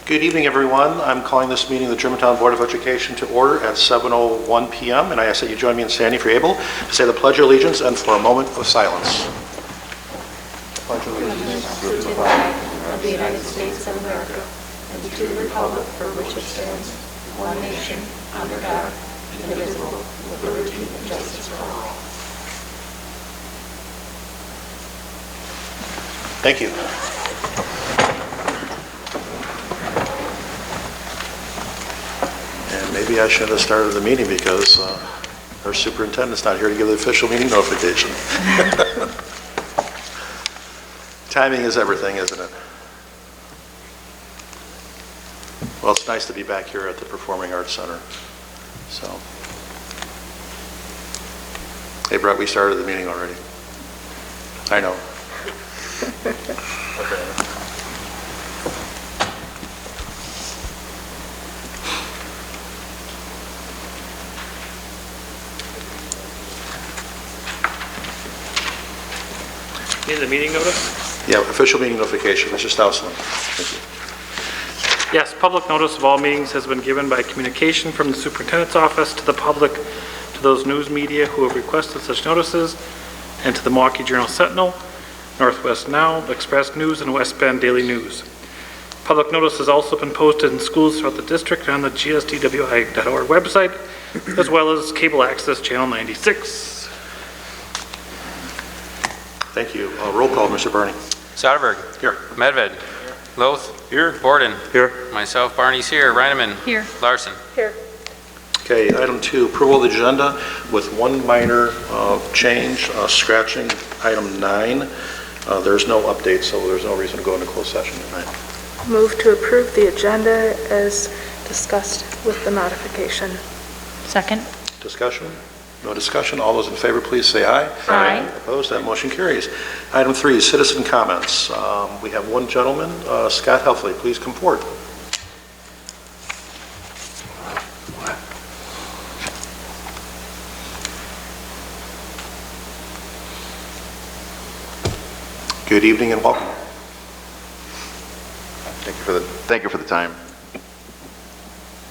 Good evening, everyone. I'm calling this meeting of the Germantown Board of Education to order at 7:01 p.m. and I ask that you join me in standing if you're able to say the Pledge of Allegiance and for a moment of silence. Pledge of Allegiance to the flag of the United States of America and to the republic for which it stands, one nation, under God, indivisible, with liberty and justice for all. Thank you. And maybe I should have started the meeting because our superintendent's not here to give the official meeting notification. Timing is everything, isn't it? Well, it's nice to be back here at the Performing Arts Center. So, hey, Brett, we started the meeting already. I know. Need the meeting notice? Yeah, official meeting notification. Mr. Stousland. Thank you. Yes, public notice of all meetings has been given by communication from the superintendent's office to the public, to those news media who have requested such notices, and to the Milwaukee Journal-Sentinel, Northwest Now, Express News, and West Bend Daily News. Public notice has also been posted in schools throughout the district on the gsdwi.org website, as well as cable access channel 96. Thank you. Roll call, Mr. Barney. Soderberg. Here. Medved. Loth. Here. Borden. Here. Myself, Barney's here. Reineman. Here. Larson. Here. Okay, item 2, approval of the agenda with one minor change, scratching item 9. There's no update, so there's no reason to go into closed session tonight. Move to approve the agenda as discussed with the modification. Second. Discussion? No discussion. All those in favor, please say aye. Aye. Opposed? That motion carries. Item 3, citizen comments. We have one gentleman, Scott Helfley. Please come forward. Good evening and welcome. Thank you for the time.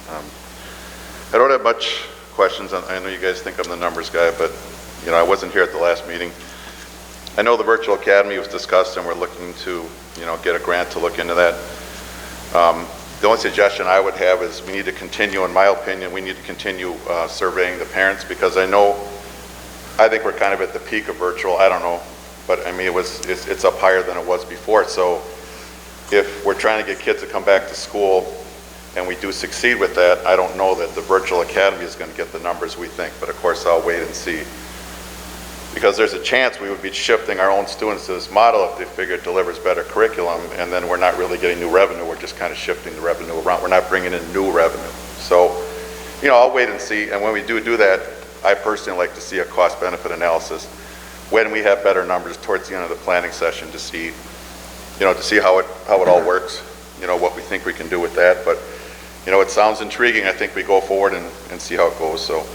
I don't have much questions. I know you guys think I'm the numbers guy, but I wasn't here at the last meeting. I know the virtual academy was discussed, and we're looking to get a grant to look into that. The only suggestion I would have is we need to continue, in my opinion, we need to continue surveying the parents, because I think we're kind of at the peak of virtual. I don't know. But I mean, it's up higher than it was before. So if we're trying to get kids to come back to school and we do succeed with that, I don't know that the virtual academy is going to get the numbers we think. But of course, I'll wait and see. Because there's a chance we would be shifting our own students to this model if they figure it delivers better curriculum, and then we're not really getting new revenue. We're just kind of shifting the revenue around. We're not bringing in new revenue. So, I'll wait and see. And when we do that, I personally like to see a cost-benefit analysis when we have better numbers towards the end of the planning session to see, to see how it all works, what we think we can do with that. But, it sounds intriguing. I think we go forward and see how it goes. So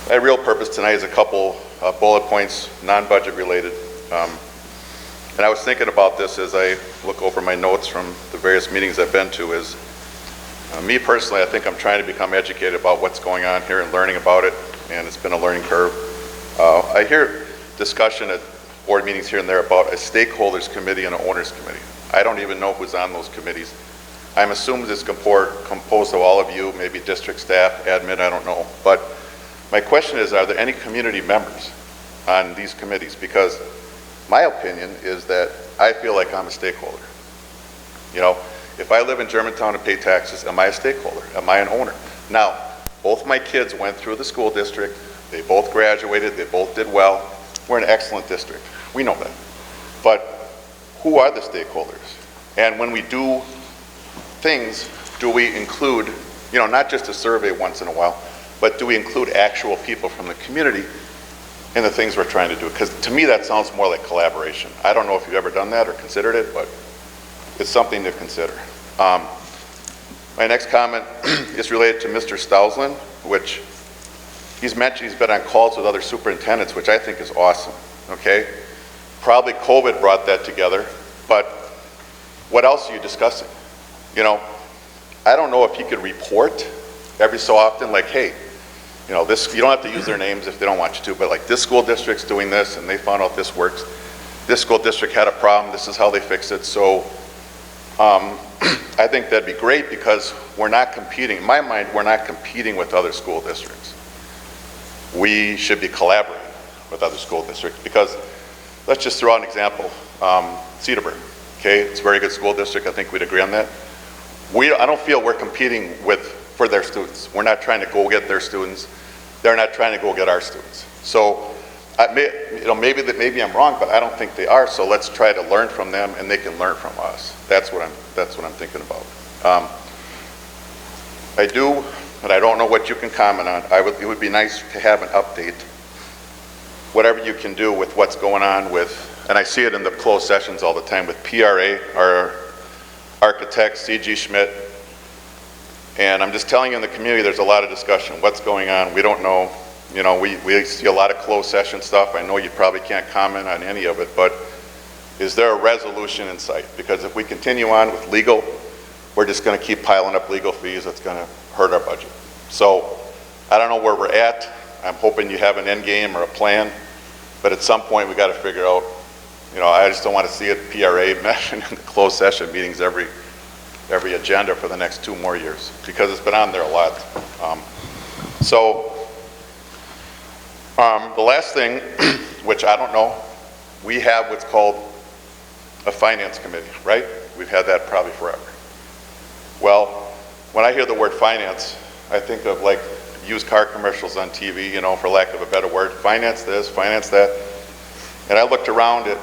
my real purpose tonight is a couple bullet points, non-budget related. And I was thinking about this as I look over my notes from the various meetings I've been to is, me personally, I think I'm trying to become educated about what's going on here and learning about it, and it's been a learning curve. I hear discussion at board meetings here and there about a stakeholders committee and an owners committee. I don't even know who's on those committees. I'm assuming it's composed of all of you, maybe district staff, admin, I don't know. But my question is, are there any community members on these committees? Because my opinion is that I feel like I'm a stakeholder. If I live in Germantown and pay taxes, am I a stakeholder? Am I an owner? Now, both my kids went through the school district. They both graduated. They both did well. We're an excellent district. We know that. But who are the stakeholders? And when we do things, do we include, not just a survey once in a while, but do we include actual people from the community in the things we're trying to do? Because to me, that sounds more like collaboration. I don't know if you've ever done that or considered it, but it's something to consider. My next comment is related to Mr. Stousland, which he's mentioned he's been on calls with other superintendents, which I think is awesome, okay? Probably COVID brought that together, but what else are you discussing? you know, I don't know if he could report every so often, like, hey, you know, this, you don't have to use their names if they don't want you to, but like this school district's doing this and they found out this works. This school district had a problem, this is how they fixed it. So I think that'd be great because we're not competing. In my mind, we're not competing with other school districts. We should be collaborating with other school districts because, let's just throw out an example. Cedarburg, okay, it's a very good school district. I think we'd agree on that. I don't feel we're competing for their students. We're not trying to go get their students. They're not trying to go get our students. So, maybe I'm wrong, but I don't think they are. So let's try to learn from them, and they can learn from us. That's what I'm thinking about. I do, but I don't know what you can comment on. It would be nice to have an update, whatever you can do with what's going on with, and I see it in the closed sessions all the time with PRA, our architect, C.G. Schmidt. And I'm just telling you, in the community, there's a lot of discussion. What's going on? We don't know. You know, we see a lot of closed session stuff. I know you probably can't comment on any of it, but is there a resolution in sight? Because if we continue on with legal, we're just going to keep piling up legal fees. That's going to hurt our budget. So I don't know where we're at. I'm hoping you have an end game or a plan, but at some point we got to figure out, you know, I just don't want to see it PRA mentioned in the closed session meetings every agenda for the next 2 more years, because it's been on there a lot. The last thing, which I don't know, we have what's called a finance committee, right? We've had that probably forever. Well, when I hear the word finance, I think of like used car commercials on TV, you know, for lack of a better word, finance this, finance that. And I looked around at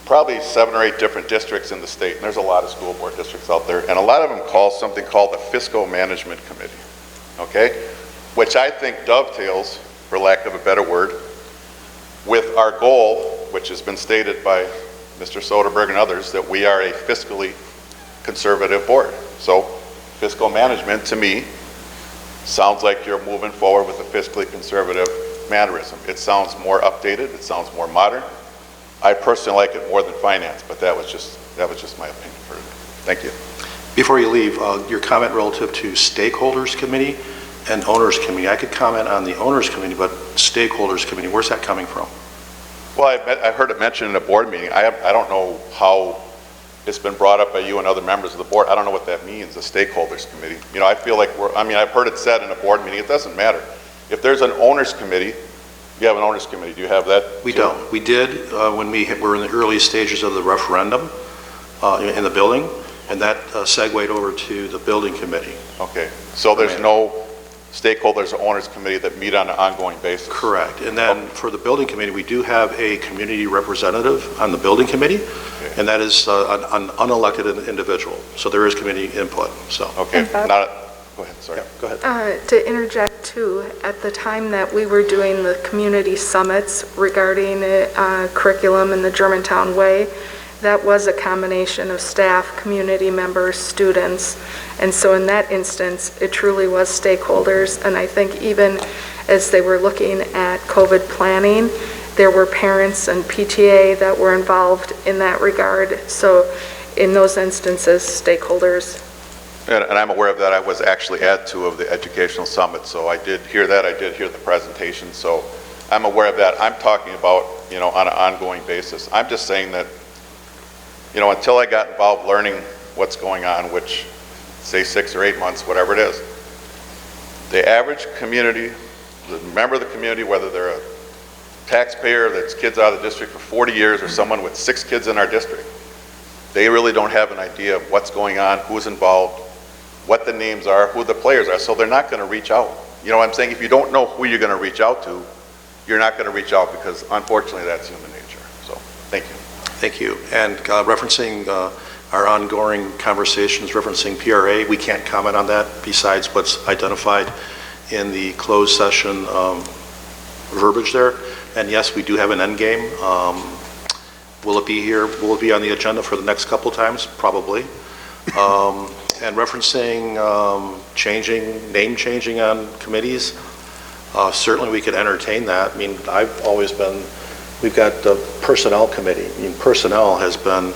probably 7 or 8 different districts in the state, and there's a lot of school board districts out there, and a lot of them call something called the Fiscal Management Committee, okay? Which I think dovetails, for lack of a better word, with our goal, which has been stated by Mr. Soderberg and others, that we are a fiscally conservative board. So fiscal management, to me, sounds like you're moving forward with a fiscally conservative mannerism. It sounds more updated, it sounds more modern. I personally like it more than finance, but that was just my opinion for it. Thank you. Before you leave, your comment relative to stakeholders committee and owners committee. I could comment on the owners committee, but stakeholders committee, where's that coming from? Well, I heard it mentioned in a board meeting. I don't know how it's been brought up by you and other members of the board. I don't know what that means, the stakeholders committee. You know, I feel like I've heard it said in a board meeting. It doesn't matter. If there's an owners committee, you have an owners committee. Do you have that? We don't. We did when we were in the early stages of the referendum in the building, and that segued over to the building committee. Okay. So there's no stakeholders or owners committee that meet on an ongoing basis? Correct. And then for the building committee, we do have a community representative on the building committee, okay. And that is an unelected individual. So there is community input. So okay. Go ahead. Sorry. Yeah, go ahead. To interject too, at the time that we were doing the community summits regarding curriculum in the Germantown Way, that was a combination of staff, community members, students, and so in that instance, it truly was stakeholders, and I think even as they were looking at COVID planning, there were parents and PTA that were involved in that regard, so in those instances, stakeholders. And I'm aware of that. I was actually at 2 of the educational summits, so I did hear that. I did hear the presentation, so I'm aware of that. I'm talking about, you know, on an ongoing basis. I'm just saying that, you know, until I got involved learning what's going on, which, say 6 or 8 months, whatever it is, the average community, the member of the community, whether they're a taxpayer that's kids out of the district for 40 years or someone with 6 kids in our district, they really don't have an idea of what's going on, who's involved, what the names are, who the players are, so they're not going to reach out. You know what I'm saying? If you don't know who you're going to reach out to, you're not going to reach out because, unfortunately, that's human nature. So, thank you. Thank you. And referencing our ongoing conversations, referencing PRA, we can't comment on that besides what's identified in the closed session verbiage there. And yes, we do have an end game. Will it be here? Will it be on the agenda for the next couple times? Probably. And referencing name changing on committees, certainly we could entertain that. I mean, I've always been, we've got the personnel committee. I mean, personnel has been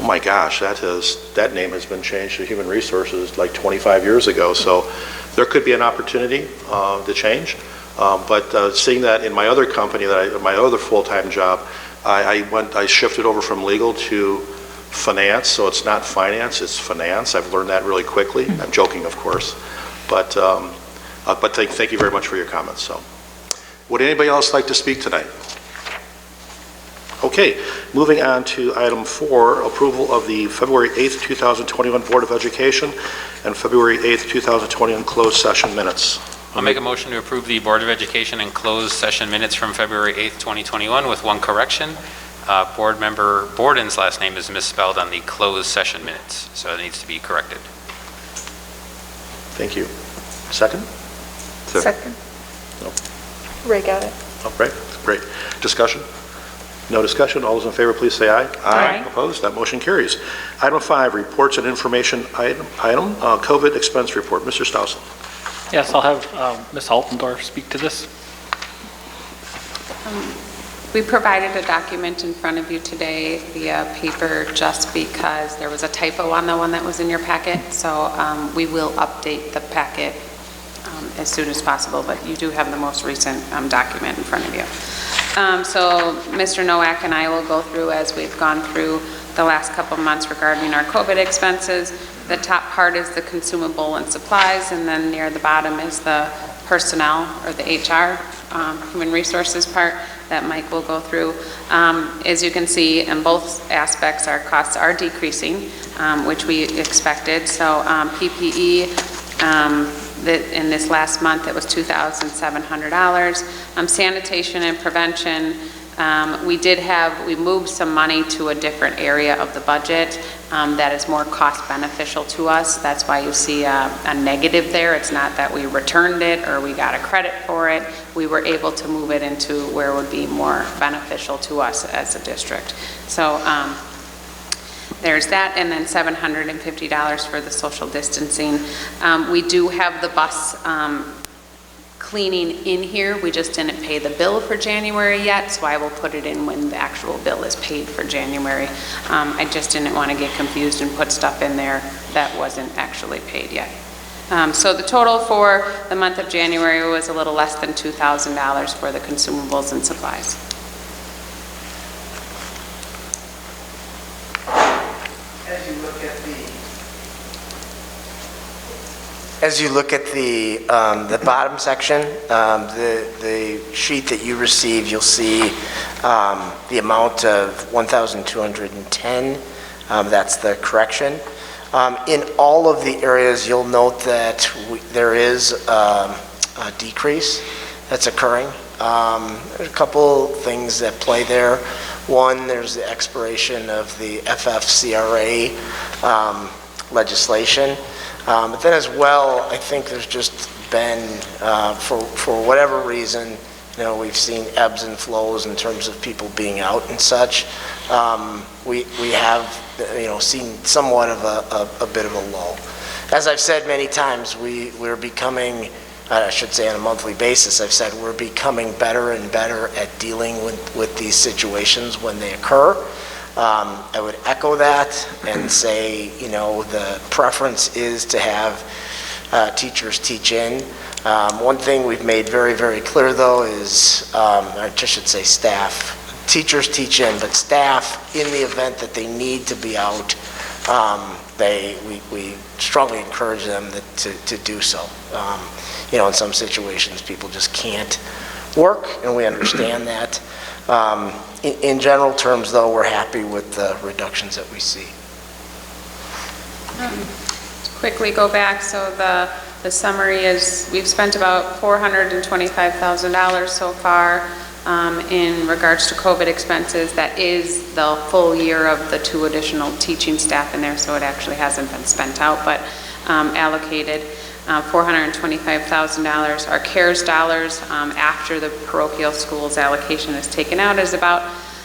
my gosh, that name has been changed to Human Resources like 25 years ago. So there could be an opportunity to change. But seeing that in my other company, my other full-time job, I shifted over from legal to finance. So it's not finance, it's finance. I've learned that really quickly. I'm joking, of course. But thank you very much for your comments. So, would anybody else like to speak tonight? Okay, moving on to item 4, approval of the February 8th, 2021 Board of Education and February 8th, 2021 closed session minutes. I'll make a motion to approve the Board of Education and closed session minutes from February 8th, 2021 with one correction. Board member Borden's last name is misspelled on the closed session minutes, so it needs to be corrected. Thank you. Second? Second. No. Ray got it. Oh, great. Discussion? No discussion. All those in favor, please say aye. Aye. Opposed? That motion carries. Item 5, reports and information item, COVID expense report. Mr. Stousen. Yes, I'll have Ms. Altendorf speak to this. We provided a document in front of you today via paper just because there was a typo on the one that was in your packet. So we will update the packet as soon as possible, but you do have the most recent document in front of you. So Mr. Nowak and I will go through as we've gone through the last couple of months regarding our COVID expenses. The top part is the consumable and supplies, and then near the bottom is the personnel or the HR, human resources part that Mike will go through. As you can see, in both aspects, our costs are decreasing, which we expected. So PPE, in this last month, it was $2,700. Sanitation and prevention, we moved some money to a different area of the budget that is more cost beneficial to us. That's why you see a negative there. It's not that we returned it or we got a credit for it. We were able to move it into where it would be more beneficial to us as a district. So there's that, and then $750 for the social distancing. We do have the bus cleaning in here. We just didn't pay the bill for January yet, so I will put it in when the actual bill is paid for January. I just didn't want to get confused and put stuff in there that wasn't actually paid yet. So the total for the month of January was a little less than $2,000 for the consumables and supplies. As you look at the bottom section, the sheet that you received, you'll see the amount of $1,210. That's the correction. In all of the areas, you'll note that there is a decrease that's occurring. There's a couple things that play there. One, there's the expiration of the FFCRA legislation. But then as well, I think there's just been, for whatever reason, we've seen ebbs and flows in terms of people being out and such. We have, seen somewhat of a bit of a lull. As I've said many times, we're becoming, I should say on a monthly basis, I've said we're becoming better and better at dealing with these situations when they occur. I would echo that and say, the preference is to have teachers teach in. One thing we've made very, very clear, though, is, I should say staff. Teachers teach in, but staff, in the event that they need to be out, we strongly encourage them to do so. In some situations, people just can't work, and we understand that. In general terms, though, we're happy with the reductions that we see. Quickly go back, so the summary is we've spent about $425,000 so far in regards to COVID expenses. That is the full year of the 2 additional teaching staff in there, so it actually hasn't been spent out, but allocated. $425,000. Our CARES dollars after the parochial schools allocation is taken out is about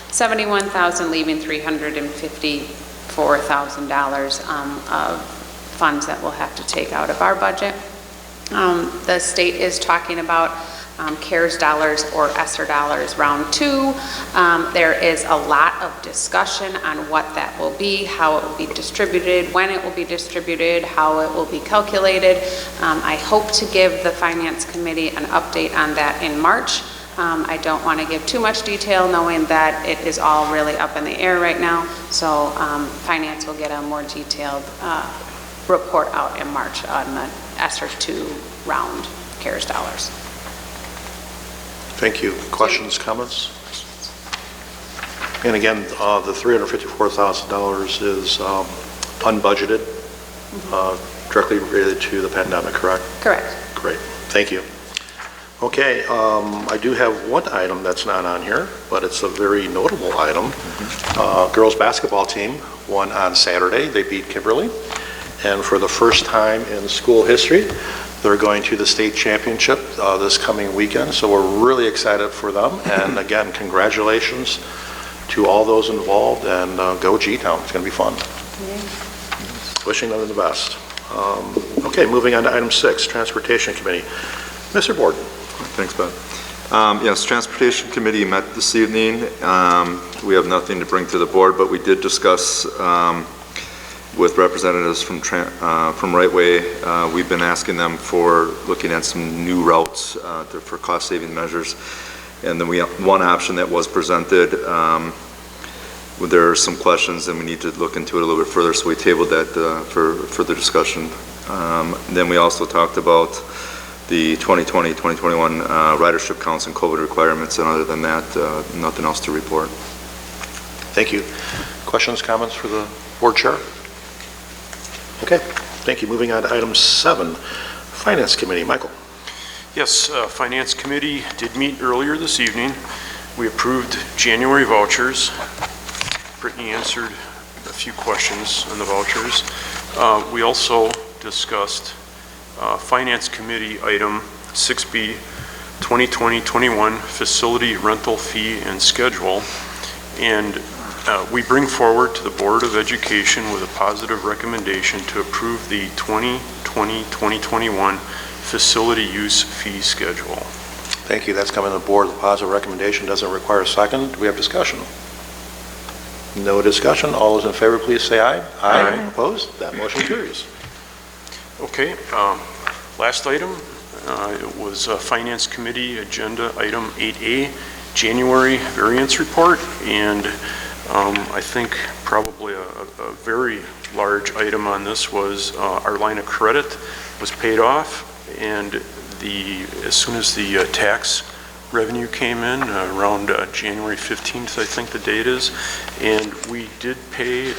$71,000, leaving $354,000 of funds that we'll have to take out of our budget. The state is talking about CARES dollars or ESSER dollars round 2. There is a lot of discussion on what that will be, how it will be distributed, when it will be distributed, how it will be calculated. I hope to give the Finance Committee an update on that in March. I don't want to give too much detail, knowing that it is all really up in the air right now. So Finance will get a more detailed report out in March on the ESSER 2 round CARES dollars. Thank you. Questions, comments? And again, the $354,000 is unbudgeted, directly related to the pandemic, correct? Correct. Great, thank you. Okay, I do have one item that's not on here, but it's a very notable item. Girls basketball team won on Saturday. They beat Kimberly. And for the first time in school history, they're going to the state championship this coming weekend. So we're really excited for them. And again, congratulations to all those involved, and go G-Town. It's going to be fun. Wishing them the best. Okay, moving on to item 6, Transportation Committee. Mr. Borden. Thanks, Bob. Yes, Transportation Committee met this evening. We have nothing to bring to the board, but we did discuss with representatives from Right Way. We've been asking them for looking at some new routes for cost-saving measures. And then we have one option that was presented. There are some questions, and we need to look into it a little bit further, so we tabled that for further discussion. Then we also talked about the 2020-2021 ridership counts and COVID requirements, and other than that, nothing else to report. Thank you. Questions, comments for the board chair? Okay, thank you. Moving on to item 7, Finance Committee. Michael. Yes, Finance Committee did meet earlier this evening. We approved January vouchers. Brittany answered a few questions on the vouchers. We also discussed Finance Committee item 6B, 2020-21 facility rental fee and schedule. And we bring forward to the Board of Education with a positive recommendation to approve the 2020-2021 facility use fee schedule. Thank you. That's coming to the board. The positive recommendation doesn't require a second. Do we have discussion? No discussion. All those in favor, please say aye. Aye. Opposed? That motion carries. Okay, last item it was Finance Committee agenda item 8A, January variance report, and I think probably a very large item on this was our line of credit was paid off, and as soon as the tax revenue came in around January 15th, I think the date is, and we did pay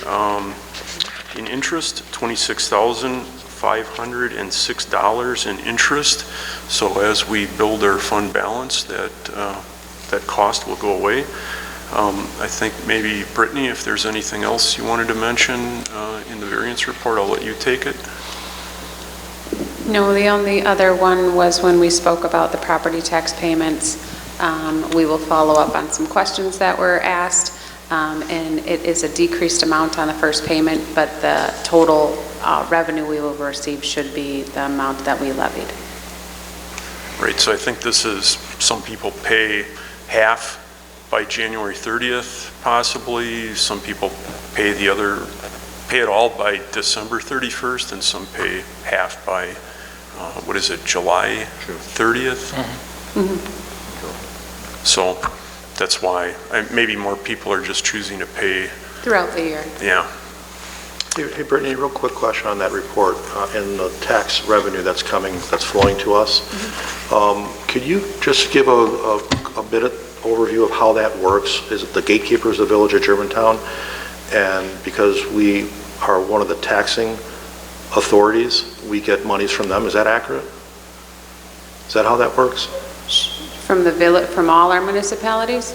in interest $26,506 in interest. So as we build our fund balance, that cost will go away. I think maybe Brittany, if there's anything else you wanted to mention in the variance report, I'll let you take it. No, the only other one was when we spoke about the property tax payments. We will follow up on some questions that were asked, and it is a decreased amount on the first payment, but the total revenue we will receive should be the amount that we levied. Right, so I think this is, some people pay half by January 30th, possibly. Some people pay it all by December 31st, and some pay half by, July 30th? So that's why maybe more people are just choosing to pay Throughout the year. Yeah. Hey, Brittany, real quick question on that report and the tax revenue that's flowing to us. Could you just give a bit of overview of how that works? Is it the gatekeepers of the Village of Germantown? And because we are one of the taxing authorities, we get monies from them. Is that accurate? Is that how that works? From the village, from all our municipalities?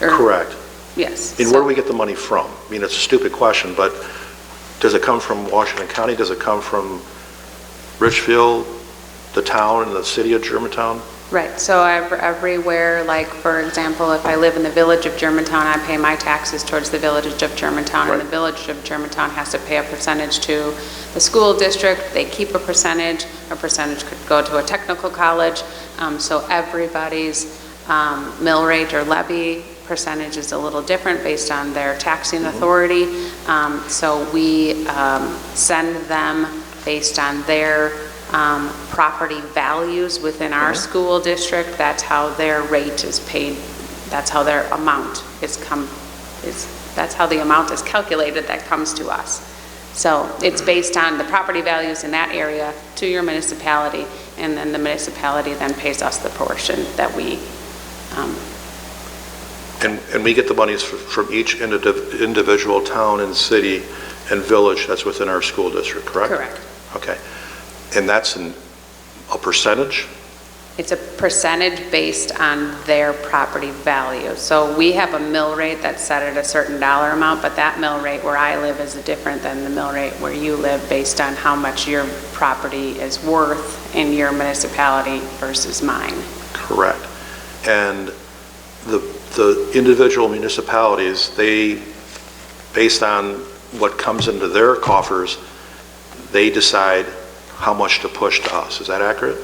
Or- Correct. Yes. And where do we get the money from? I mean, it's a stupid question, but does it come from Washington County? Does it come from Richfield, the town, and the city of Germantown? Right, so everywhere, like, for example, if I live in the village of Germantown, I pay my taxes towards the village of Germantown, and the village of Germantown has to pay a percentage to the school district. They keep a percentage could go to a technical college, so everybody's mill rate or levy percentage is a little different based on their taxing authority. So we send them based on their property values within our school district. That's how their rate is paid. That's how their amount that's how the amount is calculated that comes to us. So it's based on the property values in that area to your municipality, and then the municipality then pays us the portion that we And we get the monies from each individual town and city and village that's within our school district, correct? Correct. Okay. And that's a percentage? It's a percentage based on their property value. So we have a mill rate that's set at a certain dollar amount, but that mill rate where I live is different than the mill rate where you live based on how much your property is worth in your municipality versus mine. Correct. And the individual municipalities, they, based on what comes into their coffers, they decide how much to push to us. Is that accurate?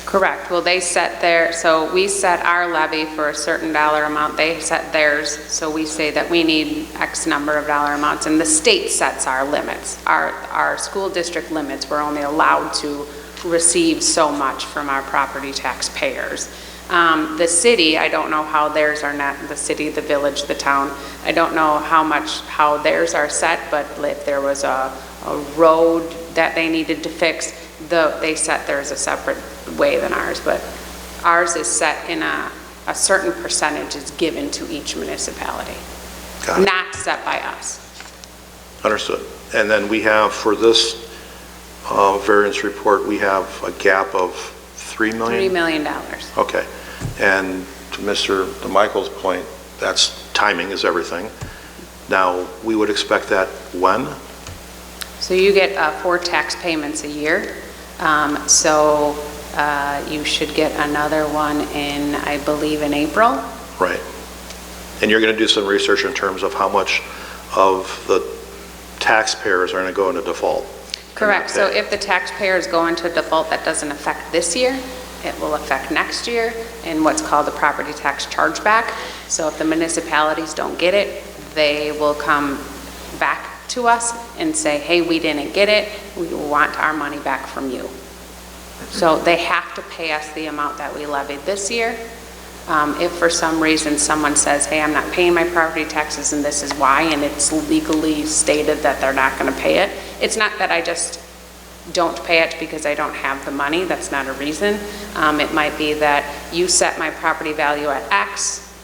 Correct. Well, they set so we set our levy for a certain dollar amount. They set theirs, so we say that we need X number of dollar amounts, and the state sets our limits. Our school district limits, we're only allowed to receive so much from our property taxpayers. The city, I don't know how theirs are not, the city, the village, the town, I don't know how theirs are set, but if there was a road that they needed to fix, they set theirs a separate way than ours, but ours is set in a certain percentage is given to each municipality, not set by us. Understood. And then we have, for this variance report, we have a gap of $3 million? $3 million. Okay. And to Mr. Michael's point, that's timing is everything. Now, we would expect that when? So you get 4 tax payments a year. You should get another one in, I believe, in April. Right. And you're going to do some research in terms of how much of the taxpayers are going to go into default? Correct. So if the taxpayers go into default, that doesn't affect this year. It will affect next year in what's called the property tax chargeback. So if the municipalities don't get it, they will come back to us and say, hey, we didn't get it. We want our money back from you. So they have to pay us the amount that we levied this year. If for some reason someone says, hey, I'm not paying my property taxes and this is why, and it's legally stated that they're not going to pay it, it's not that I just don't pay it because I don't have the money. That's not a reason. It might be that you set my property value at X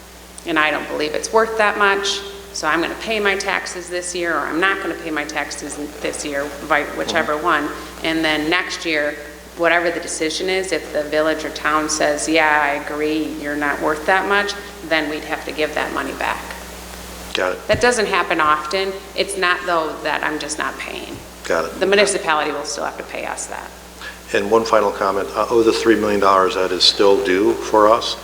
and I don't believe it's worth that much, so I'm going to pay my taxes this year, or I'm not going to pay my taxes this year, whichever one. And then next year, whatever the decision is, if the village or town says, yeah, I agree, you're not worth that much, then we'd have to give that money back. Got it. That doesn't happen often. It's not, though, that I'm just not paying. Got it. The municipality will still have to pay us that. And one final comment, of the $3 million that is still due for us,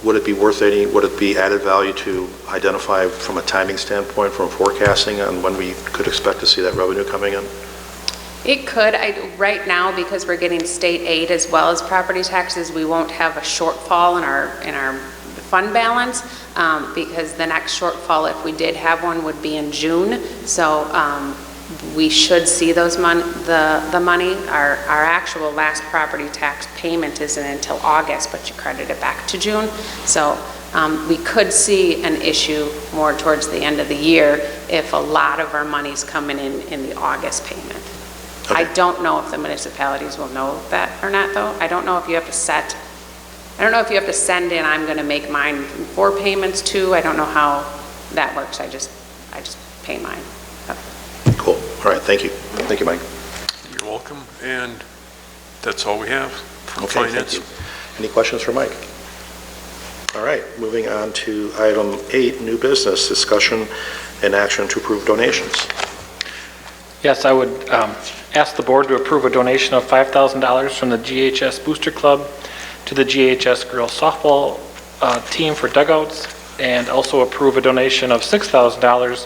would it be would it be added value to identify from a timing standpoint, from forecasting on when we could expect to see that revenue coming in? It could. Right now, because we're getting state aid as well as property taxes, we won't have a shortfall in our fund balance, because the next shortfall, if we did have one, would be in June. So we should see those the money. Our actual last property tax payment isn't until August, but you credit it back to June. So we could see an issue more towards the end of the year if a lot of our money's coming in the August payment. Okay. I don't know if the municipalities will know that or not, though. I don't know if you have to send in, I'm going to make mine 4 payments too. I don't know how that works. I just pay mine. Cool. All right. Thank you. Thank you, Mike. You're welcome. And that's all we have from Thank finance. you. Any questions for Mike? All right. Moving on to item 8, new business, discussion and action to approve donations. Yes, I would ask the board to approve a donation of $5,000 from the GHS Booster Club to the GHS girls softball team for dugouts, and also approve a donation of $6,000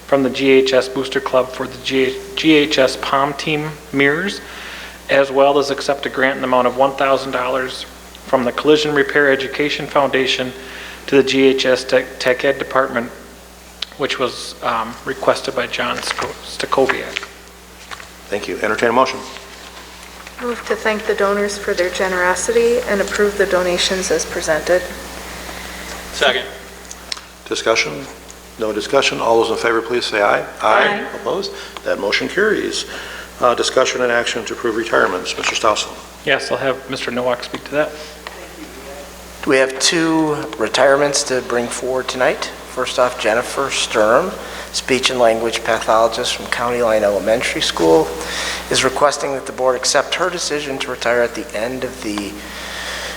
from the GHS Booster Club for the GHS Palm Team mirrors, as well as accept a grant in the amount of $1,000 from the Collision Repair Education Foundation to the GHS Tech Ed Department, which was requested by John Stakoviak. Thank you. Entertain a motion. Move to thank the donors for their generosity and approve the donations as presented. Second. Discussion? No discussion. All those in favor, please say aye. Aye. Opposed? That motion carries. Discussion and action to approve retirements. Mr. Stousel. Yes, I'll have Mr. Nowak speak to that. We have 2 retirements to bring forward tonight. First off, Jennifer Sturm, speech and language pathologist from County Line Elementary School, is requesting that the board accept her decision to retire at the end of the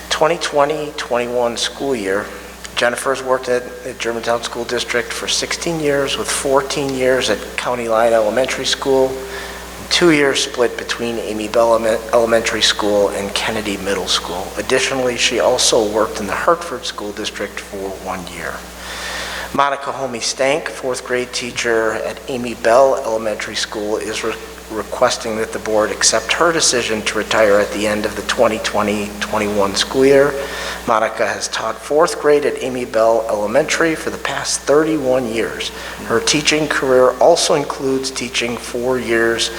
2020-21 school year. Jennifer has worked at the Germantown School District for 16 years, with 14 years at County Line Elementary School, 2 years split between Amy Bell Elementary School and Kennedy Middle School. Additionally, she also worked in the Hartford School District for 1 year. Monica Homey-Stank, 4th grade teacher at Amy Bell Elementary School, is requesting that the board accept her decision to retire at the end of the 2020-21 school year. Monica has taught 4th grade at Amy Bell Elementary for the past 31 years. Her teaching career also includes teaching 4 years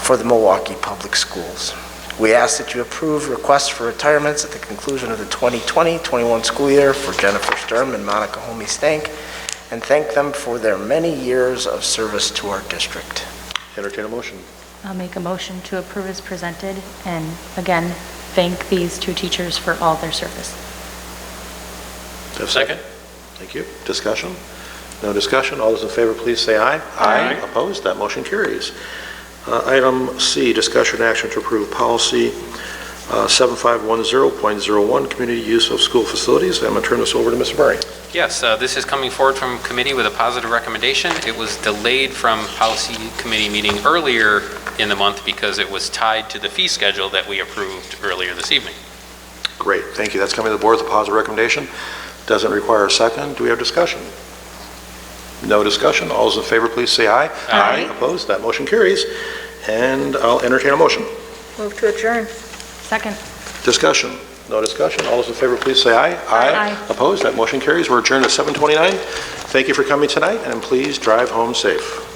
for the Milwaukee Public Schools. We ask that you approve requests for retirements at the conclusion of the 2020-21 school year for Jennifer Sturm and Monica Homey-Stank, and thank them for their many years of service to our district. Entertain a motion. I'll make a motion to approve as presented, and again, thank these 2 teachers for all their service. Do I have a second? Thank you. Discussion? No discussion. All those in favor, please say aye. Aye. Opposed? That motion carries. Item C, discussion and action to approve policy 7510.01, community use of school facilities. I'm going to turn this over to Ms. Murray. Yes, this is coming forward from committee with a positive recommendation. It was delayed from policy committee meeting earlier in the month because it was tied to the fee schedule that we approved earlier this evening. Great, thank you. That's coming to the board with a positive recommendation. Doesn't require a second. Do we have discussion? No discussion. All those in favor, please say aye. Aye. Opposed? That motion carries. And I'll entertain a motion. Move to adjourn. Second. Discussion? No discussion. All those in favor, please say aye. Aye. Opposed? That motion carries. We're adjourned at 7:29. Thank you for coming tonight, and please drive home safe.